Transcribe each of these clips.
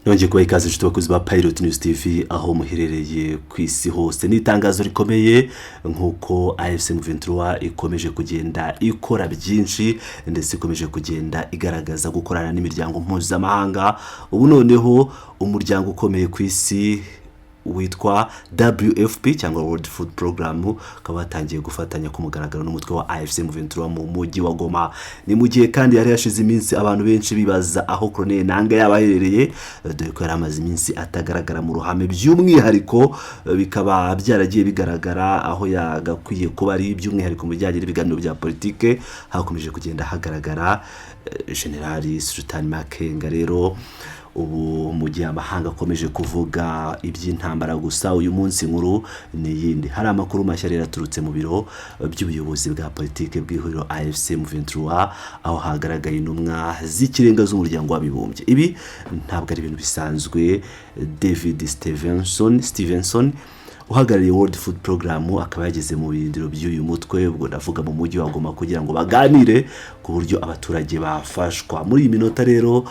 Yongeye kubaha ikaze inshuti bakuzi ba Pilot News TV aho muherereye ku isi hose. Ni itangazo rikomeye nk'uko AFC M23 ikomeje kugenda ikora byinshi ndetse ikomeje kugenda igaragaza gukorana n'imiryango mpuzamahanga. Ubu noneho umuryango ukomeye ku isi witwa WFP cyangwa World Food Program ukaba watangiye gufatanya ku mugaragaro n'umutwe wa AFC M23 mu mujyi wa Goma. Ni mu gihe kandi yari yashize iminsi abantu benshi bibaza aho Colonel Nanga yabaherereye, dore ko yari amaze iminsi atagaragara mu ruhame, by'umwihariko bikaba byaragiye bigaragara aho yagakwiye kuba ari by'umwihariko mu bijyanye n'ibiganiro bya politike hakomeje kugenda hagaragara General Sultan Makenga. Rero ubu mu gihe amahanga akomeje kuvuga iby'intambara gusa, uyu munsi nkuru ni yindi. Hari amakuru mashya rero aturutse mu biro by'ubuyobozi bwa politike bw'ihuriro AFC M23 aho hagaragaye intumwa z'ikirenga z'umuryango w'abibumbye. Ibi ntabwo ari ibintu bisanzwe. David Stevenson uhagarariye World Food Program akaba yageze mu birindiro by'uyu mutwe, ubwo ndavuga mu mujyi wa Goma, kugira ngo baganire ku buryo abaturage bafashwa. Muri iyi minota rero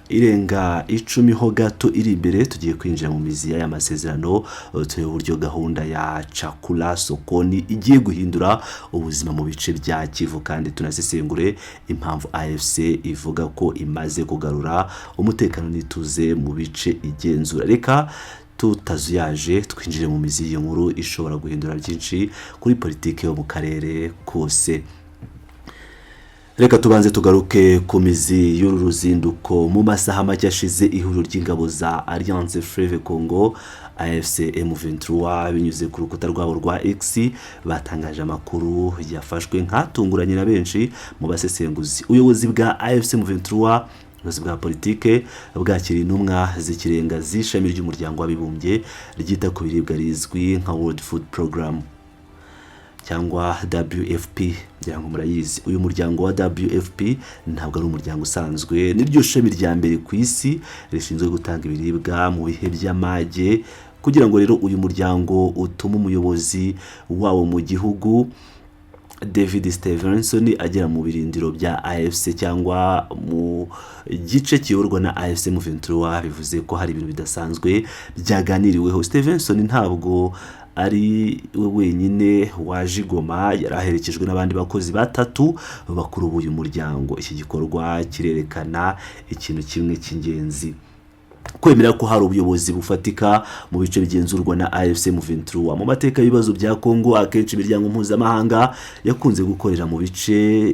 irenga 10 ho gato iri imbere tugiye kwinjira mu mizi y'aya masezerano, turebe uburyo gahunda ya Chakula Sokoni igiye guhindura ubuzima mu bice bya Kivu, kandi tunasesengure impamvu AFC ivuga ko imaze kugarura umutekano n'ituze mu bice igenzura. Reka tutazuyaje twinjire mu mizi y'inkuru ishobora guhindura byinshi kuri politike yo mu karere kose. Reka tubanze tugaruke ku mizi y'uru ruzinduko. Mu masaha make ashize ihuriro ry'ingabo za Alliance Fleuve Congo AFC M23 binyuze ku rukuta rwabo rwa X batangaje amakuru yafashwe nkatunguranye na benshi mu basesenguzi. Ubuyobozi bwa AFC M23 ubuyobozi bwa politike bwakiriye intumwa z'ikirenga z'ishami ry'umuryango w'abibumbye ryita ku biribwa rizwi nka World Food Program cyangwa WFP, ngira ngo murayizi. Uyu muryango wa WFP ntabwo ari umuryango usanzwe, niryo shami rya mbere ku isi rishinzwe gutanga ibiribwa mu bihe by'amage, kugira ngo rero uyu muryango utuma umuyobozi wawo mu gihugu David Stevenson agera mu birindiro bya AFC cyangwa mu gice kiyoborwa na AFC M23 bivuze ko hari ibintu bidasanzwe byaganiriweho. Stevenson ntabwo ari we wenyine waje Goma, yaraherekejwe n'abandi bakozi batatu bakuru b'uyu muryango. Iki gikorwa kirerekana ikintu kimwe cy'ingenzi: kwemera ko hari ubuyobozi bufatika mu bice bigenzurwa na AFC M23. Mu mateka y'ibibazo bya Kongo akenshi imiryango mpuzamahanga yakunze gukorera mu bice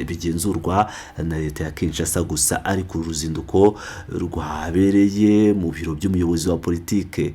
bigenzurwa na leta ya Kinshasa gusa, ariko uruzinduko rwabereye mu biro by'umuyobozi wa politike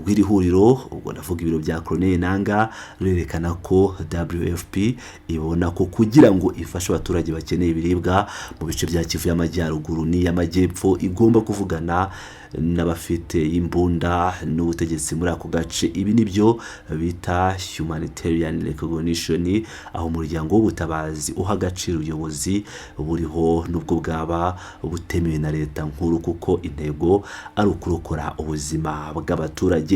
w'iri huriro, ubwo ndavuga ibiro bya Colonel Nanga, rurerekana ko WFP ibona ko kugira ngo ifashe abaturage bakeneye ibiribwa mu bice bya Kivu y'Amajyaruguru n'iy'Amajyepfo igomba kuvugana n'abafite imbunda n'ubutegetsi muri ako gace. Ibi nibyo bita humanitarian recognition, aho umuryango w'ubutabazi uha agaciro ubuyobozi buriho nubwo bwaba butemewe na leta nkuru, kuko intego ari ukurokora ubuzima bw'abaturage.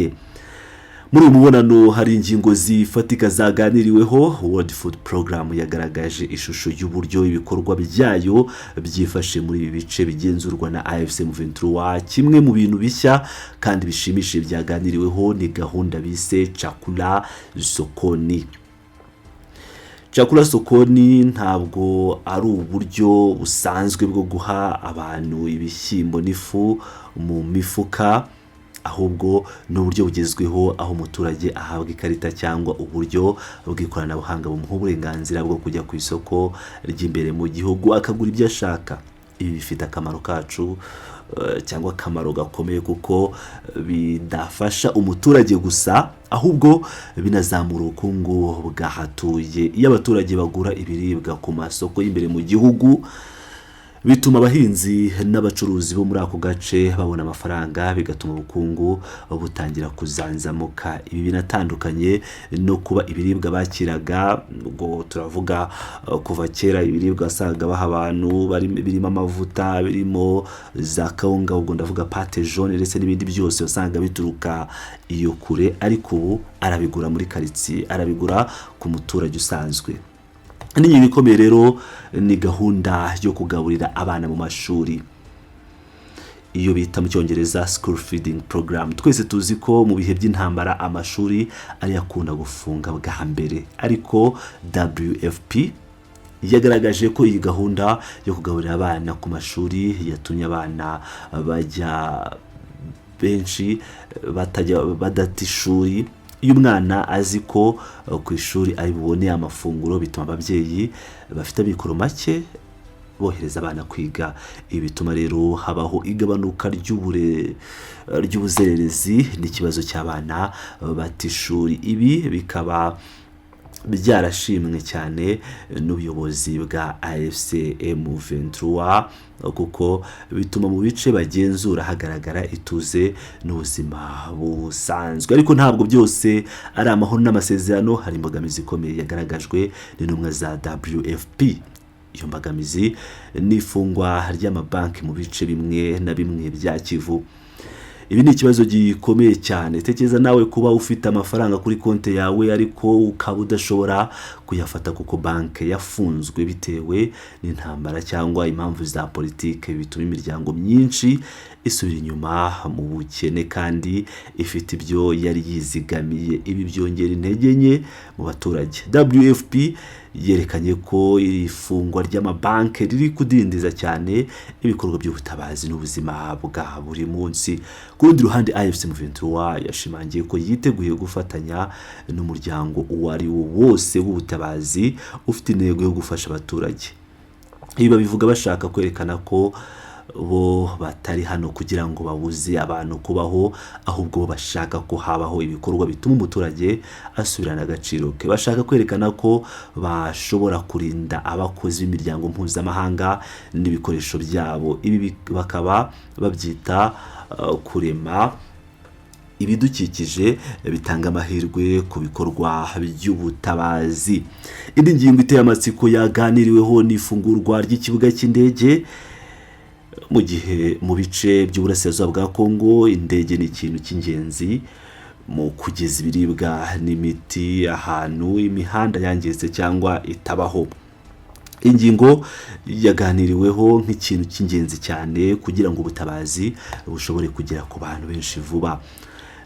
Muri uyu mubonano hari ingingo zifatika zaganiriweho. World Food Program yagaragaje ishusho y'uburyo ibikorwa byayo byifashe muri ibi bice bigenzurwa na AFC M23. Kimwe mu bintu bishya kandi bishimishije byaganiriweho ni gahunda bise Chakula Sokoni. Chakula Sokoni ntabwo ari uburyo busanzwe bwo guha abantu ibishyimbo n'ifu mu mifuka, ahubwo n'uburyo bugezweho aho umuturage ahabwa ikarita cyangwa uburyo bw'ikoranabuhanga bumuha uburenganzira bwo kujya ku isoko ry'imbere mu gihugu akagura ibyo ashaka. Ibi bifite akamaro kacu cyangwa akamaro gakomeye, kuko bidafasha umuturage gusa ahubwo binazamura ubukungu bwahatuye. Iyo abaturage bagura ibiribwa ku masoko y'imbere mu gihugu, bituma abahinzi n'abacuruzi bo muri ako gace babona amafaranga, bigatuma ubukungu butangira kuzanzamuka. Ibi binatandukanye no kuba ibiribwa bakiraga, ubwo turavuga kuva kera ibiribwa wasangaga baha abantu birimo amavuta, birimo za kawunga, ubwo ndavuga pate jaune ndetse n'ibindi byose wasanga bituruka iyo kure, ariko ubu arabigura muri quartier, arabigura ku muturage usanzwe. Ni ibikomeye rero ni gahunda yo kugaburira abana mu mashuri. iyo bita mu cyongereza school feeding program. Twese tuzi ko mu bihe by'intambara amashuri ari yakunda gufunga bwa mbere, ariko WFP yagaragaje ko iyi gahunda yo kugaburira abana ku mashuri yatumye abana bajya benshi badata ishuri. Iyo umwana azi ko ku ishuri ari bubone amafunguro, bituma ababyeyi bafite amikoro make bohereza abana kwiga. Ibi bituma rero habaho igabanuka ry'ubuzererezi n'ikibazo cy'abana bata ishuri. Ibi bikaba byarashimwe cyane n'ubuyobozi bwa AFC M23 kuko bituma mu bice bagenzura hagaragara ituze n'ubuzima busanzwe. Ariko ntabwo byose ari amahoro n'amasezerano, hari imbogamizi ikomeye yagaragajwe n'intumwa za WFP. Iyo mbogamizi n'ifungwa ry'amabanki mu bice bimwe na bimwe bya Kivu. Ibi ni ikibazo gikomeye cyane. Tekereza nawe kuba ufite amafaranga kuri konti yawe ariko ukaba udashobora kuyafata kuko banki yafunzwe bitewe n'intambara cyangwa impamvu za politike. Bituma imiryango myinshi isubira inyuma mu bukene kandi ifite ibyo yari yizigamiye. Ibi byongera intege nke mu baturage. WFP yerekanye ko ifungwa ry'amabanki riri kudindiza cyane ibikorwa by'ubutabazi n'ubuzima bwa buri munsi. Ku rundi ruhande AFC M23 yashimangiye ko yiteguye gufatanya n'umuryango uwo ari wo wose w'ubutabazi ufite intego yo gufasha abaturage. Ibi babivuga bashaka kwerekana ko bo batari hano kugira ngo babuze abantu kubaho, ahubwo bashaka ko habaho ibikorwa bituma umuturage asubirana agaciro ke. Bashaka kwerekana ko bashobora kurinda abakozi b'imiryango mpuzamahanga n'ibikoresho byabo. Ibi bakaba babyita kurema ibidukikije bitanga amahirwe ku bikorwa by'ubutabazi. Indi ngingo iteye amatsiko yaganiriweho n'ifungurwa ry'ikibuga cy'indege. Mu gihe mu bice by'uburasirazuba bwa Kongo indege ni ikintu cy'ingenzi mu kugeza ibiribwa n'imiti ahantu imihanda yangiritse cyangwa itabaho. Ingingo yaganiriweho nk'ikintu cy'ingenzi cyane kugira ngo ubutabazi bushobore kugera ku bantu benshi vuba.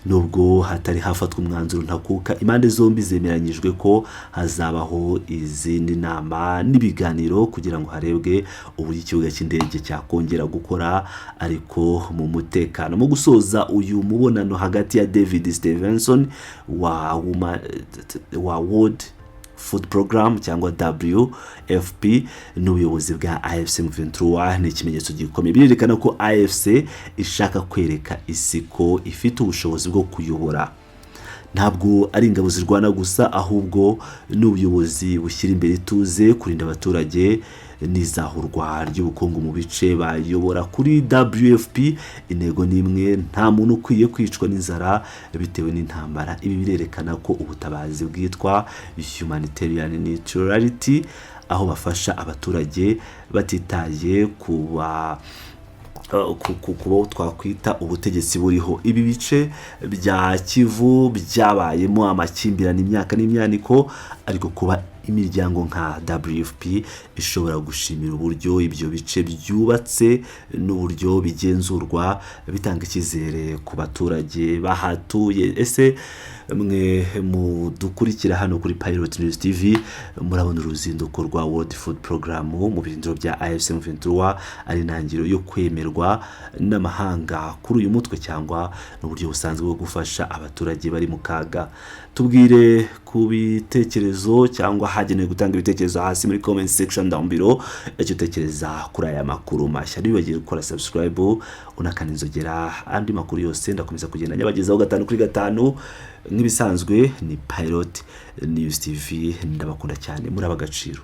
Nubwo hatari hafatwa umwanzuro ntakuka, impande zombi zemeranyijwe ko hazabaho izindi nama n'ibiganiro kugira ngo harebwe uburyo ikibuga cy'indege cyakongera gukora ariko mu mutekano. Mu gusoza uyu mubonano hagati ya David Stevenson wa World Food Program cyangwa WFP n'ubuyobozi bwa AFC M23 ni ikimenyetso gikomeye. Birerekana ko AFC ishaka kwereka isi ko ifite ubushobozi bwo kuyobora. Ntabwo ari ingabo zirwana gusa, ahubwo n'ubuyobozi bushyira imbere ituze, kurinda abaturage n'izahurwa ry'ubukungu mu bice bayobora. Kuri WFP intego nimwe, nta muntu ukwiye kwicwa n'inzara bitewe n'intambara. Ibi birerekana ko ubutabazi bwitwa humanitarian neutrality, aho bafasha abaturage batitaye kuba twakwita ubutegetsi buriho. Ibi bice bya Kivu byabayemo amakimbirane imyaka n'imyaniko, ariko kuba imiryango nka WFP ishobora gushimira uburyo ibyo bice byubatse n'uburyo bigenzurwa, bitanga icyizere ku baturage bahatuye. Ese mwe mudukurikira hano kuri Pilot News TV murabona uruzinduko rwa World Food Program mu birindiro bya AFC M23 ari intangiriro yo kwemerwa n'amahanga kuri uyu mutwe cyangwa n'uburyo busanzwe bwo gufasha abaturage bari mu kaga? Tubwire ku bitekerezo cyangwa hagenewe gutanga ibitekerezo hasi muri comment section down below icyo utekereza kuri aya makuru mashya. Ntiwibagire gukora subscribe unakanizogera andi makuru yose ndakomeza kugenda nyabagezaho 5 kuri 5 nk'ibisanzwe. Ni Pilot News TV, ndabakunda cyane, muri abagaciro.